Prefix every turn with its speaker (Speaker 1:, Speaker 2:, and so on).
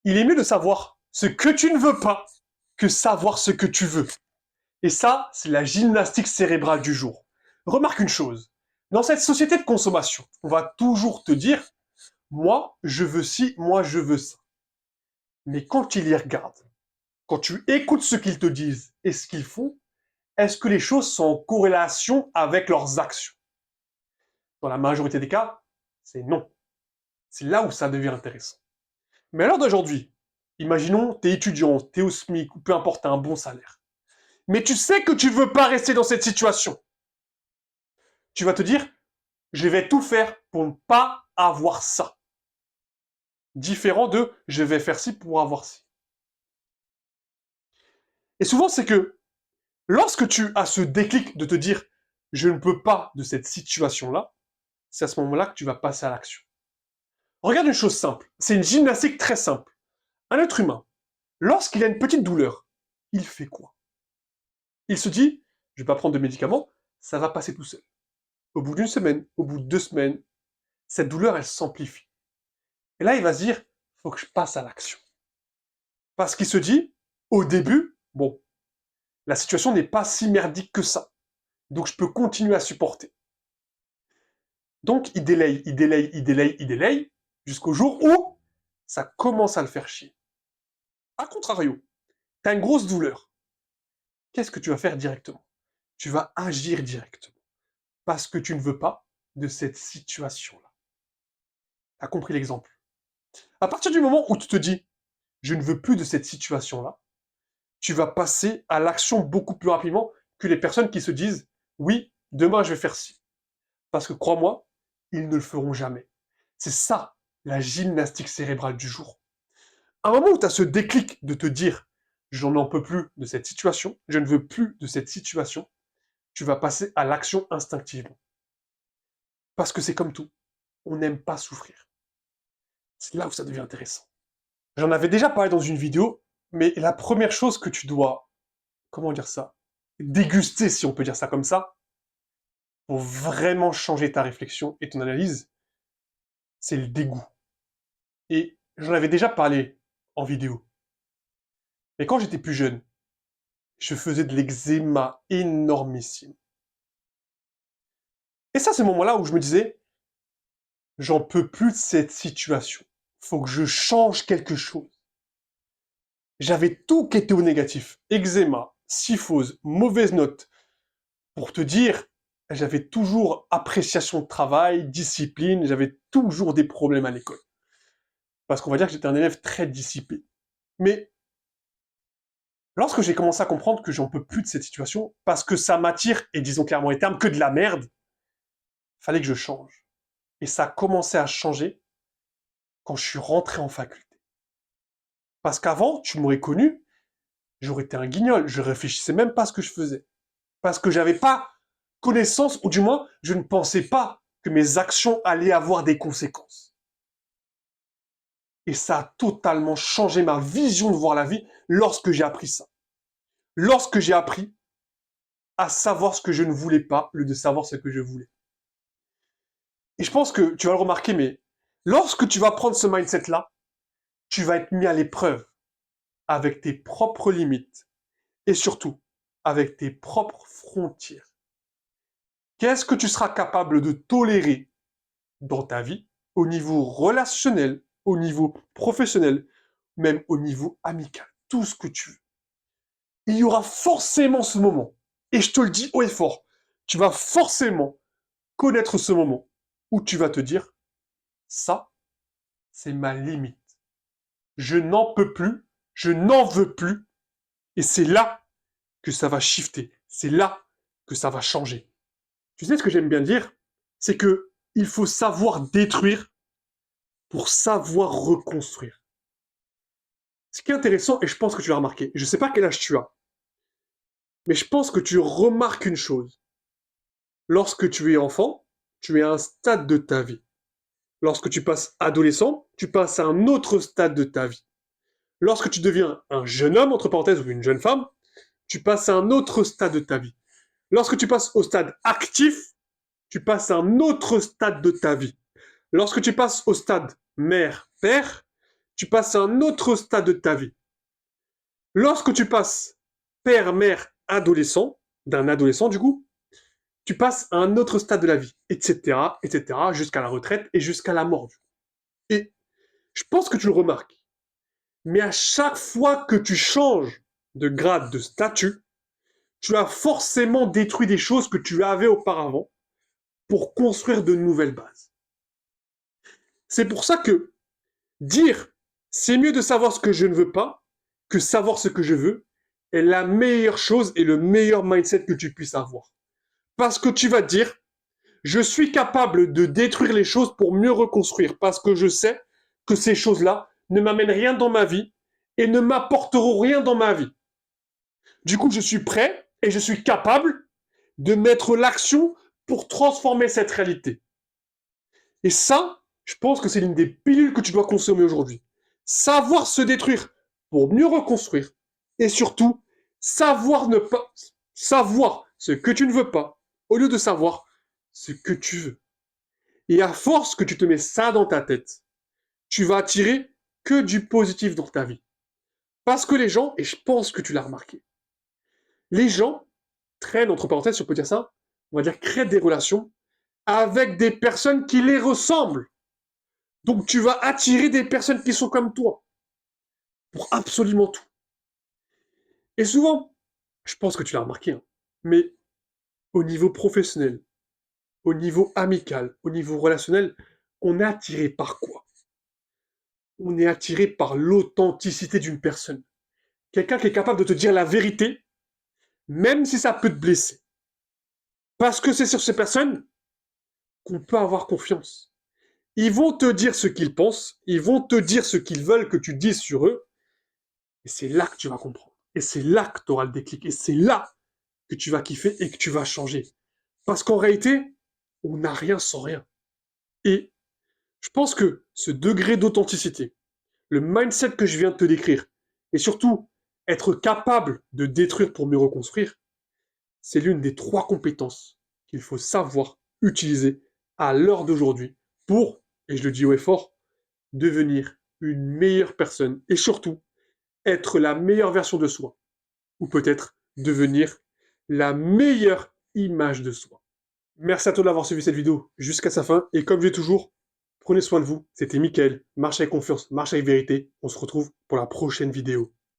Speaker 1: Il est mieux de savoir ce que tu ne veux pas que savoir ce que tu veux. Et ça, c'est la gymnastique cérébrale du jour. Remarque une chose. Dans cette société de consommation, on va toujours te dire, moi, je veux ci, moi, je veux ça. Mais quand tu les regardes, quand tu écoutes ce qu'ils te disent et ce qu'ils font, est-ce que les choses sont en corrélation avec leurs actions? Dans la majorité des cas, c'est non. C'est là où ça devient intéressant. Mais à l'heure d'aujourd'hui, imaginons, tu es étudiant, tu es au SMIC, ou peu importe, tu as un bon salaire. Mais tu sais que tu ne veux pas rester dans cette situation. Tu vas te dire, je vais tout faire pour ne pas avoir ça. Différent de, je vais faire ci pour avoir ci. Et souvent, c'est que lorsque tu as ce déclic de te dire, je ne peux pas de cette situation-là, c'est à ce moment-là que tu vas passer à l'action. Regarde une chose simple. C'est une gymnastique très simple. Un être humain, lorsqu'il a une petite douleur, il fait quoi? Il se dit, je ne vais pas prendre de médicaments, ça va passer tout seul. Au bout d'une semaine, au bout de 2 semaines, cette douleur, elle s'amplifie. Et là, il va se dire, il faut que je passe à l'action. Parce qu'il se dit, au début, bon, la situation n'est pas si merdique que ça. Donc, je peux continuer à supporter. Donc, il délaye, il délaye, il délaye, il délaye, jusqu'au jour où ça commence à le faire chier. A contrario, tu as une grosse douleur. Qu'est-ce que tu vas faire directement? Tu vas agir directement. Parce que tu ne veux pas de cette situation-là. Tu as compris l'exemple? À partir du moment où tu te dis, je ne veux plus de cette situation-là, tu vas passer à l'action beaucoup plus rapidement que les personnes qui se disent, oui, demain je vais faire ci. Parce que crois-moi, ils ne le feront jamais. C'est ça, la gymnastique cérébrale du jour. À un moment où tu as ce déclic de te dire, je n'en peux plus de cette situation, je ne veux plus de cette situation, tu vas passer à l'action instinctivement. Parce que c'est comme tout, on n'aime pas souffrir. C'est là où ça devient intéressant. J'en avais déjà parlé dans une vidéo, mais la première chose que tu dois, comment dire ça, déguster, si on peut dire ça comme ça, pour vraiment changer ta réflexion et ton analyse, c'est le dégoût. Et j'en avais déjà parlé en vidéo. Mais quand j'étais plus jeune, je faisais de l'eczéma énormissime. Et ça, c'est le moment-là où je me disais, j'en peux plus de cette situation. Faut que je change quelque chose. J'avais tout qui était au négatif. Eczéma, syphose, mauvaise note. Pour te dire, j'avais toujours appréciation de travail, discipline, j'avais toujours des problèmes à l'école. Parce qu'on va dire que j'étais un élève très dissipé. Mais lorsque j'ai commencé à comprendre que j'en peux plus de cette situation, parce que ça m'attire, et disons clairement les termes, que de la merde, fallait que je change. Et ça a commencé à changer quand je suis rentré en faculté. Parce qu'avant, tu m'aurais connu, j'aurais été un guignol, je réfléchissais même pas à ce que je faisais. Parce que j'avais pas connaissance, ou du moins, je ne pensais pas que mes actions allaient avoir des conséquences. Et ça a totalement changé ma vision de voir la vie lorsque j'ai appris ça. Lorsque j'ai appris à savoir ce que je ne voulais pas, au lieu de savoir ce que je voulais. Et je pense que tu vas le remarquer, mais lorsque tu vas prendre ce mindset-là, tu vas être mis à l'épreuve avec tes propres limites et surtout avec tes propres frontières. Qu'est-ce que tu seras capable de tolérer dans ta vie, au niveau relationnel, au niveau professionnel, même au niveau amical, tout ce que tu veux. Il y aura forcément ce moment, et je te le dis haut et fort, tu vas forcément connaître ce moment où tu vas te dire, ça, c'est ma limite. Je n'en peux plus, je n'en veux plus, et c'est là que ça va shifter, c'est là que ça va changer. Tu sais ce que j'aime bien dire? C'est que il faut savoir détruire pour savoir reconstruire. Ce qui est intéressant, et je pense que tu l'as remarqué, je ne sais pas quel âge tu as, mais je pense que tu remarques une chose. Lorsque tu es enfant, tu es à un stade de ta vie. Lorsque tu passes adolescent, tu passes à un autre stade de ta vie. Lorsque tu deviens un jeune homme, entre parenthèses, ou une jeune femme, tu passes à un autre stade de ta vie. Lorsque tu passes au stade actif, tu passes à un autre stade de ta vie. Lorsque tu passes au stade mère-père, tu passes à un autre stade de ta vie. Lorsque tu passes père, mère, adolescent, d'un adolescent du coup, tu passes à un autre stade de la vie, etc., jusqu'à la retraite et jusqu'à la mort. Et je pense que tu le remarques. Mais à chaque fois que tu changes de grade, de statut, tu as forcément détruit des choses que tu avais auparavant pour construire de nouvelles bases. C'est pour ça que dire c'est mieux de savoir ce que je ne veux pas que savoir ce que je veux est la meilleure chose et le meilleur mindset que tu puisses avoir. Parce que tu vas te dire, je suis capable de détruire les choses pour mieux reconstruire, parce que je sais que ces choses-là ne m'amènent rien dans ma vie et ne m'apporteront rien dans ma vie. Du coup, je suis prêt et je suis capable de mettre l'action pour transformer cette réalité. Et ça, je pense que c'est l'une des pilules que tu dois consommer aujourd'hui. Savoir se détruire pour mieux reconstruire. Et surtout, savoir ne pas, savoir ce que tu ne veux pas, au lieu de savoir ce que tu veux. Et à force que tu te mets ça dans ta tête, tu vas attirer que du positif dans ta vie. Parce que les gens, et je pense que tu l'as remarqué, les gens traînent, entre parenthèses, si on peut dire ça, on va dire créent des relations avec des personnes qui les ressemblent. Donc tu vas attirer des personnes qui sont comme toi pour absolument tout. Et souvent, je pense que tu l'as remarqué, hein, mais au niveau professionnel, au niveau amical, au niveau relationnel, on est attiré par quoi? On est attiré par l'authenticité d'une personne. Quelqu'un qui est capable de te dire la vérité, même si ça peut te blesser. Parce que c'est sur ces personnes qu'on peut avoir confiance. Ils vont te dire ce qu'ils pensent, ils vont te dire ce qu'ils veulent que tu dises sur eux, et c'est là que tu vas comprendre. Et c'est là que tu auras le déclic. Et c'est là que tu vas kiffer et que tu vas changer. Parce qu'en réalité, on n'a rien sans rien. Et je pense que ce degré d'authenticité, le mindset que je viens de te décrire, et surtout être capable de détruire pour mieux reconstruire, c'est l'une des 3 compétences qu'il faut savoir utiliser à l'heure d'aujourd'hui pour, et je le dis haut et fort, devenir une meilleure personne et surtout être la meilleure version de soi, ou peut-être devenir la meilleure image de soi. Merci à toi d'avoir suivi cette vidéo jusqu'à sa fin, et comme je dis toujours, prenez soin de vous, c'était Mickaël, marche avec confiance, marche avec vérité, on se retrouve pour la prochaine vidéo.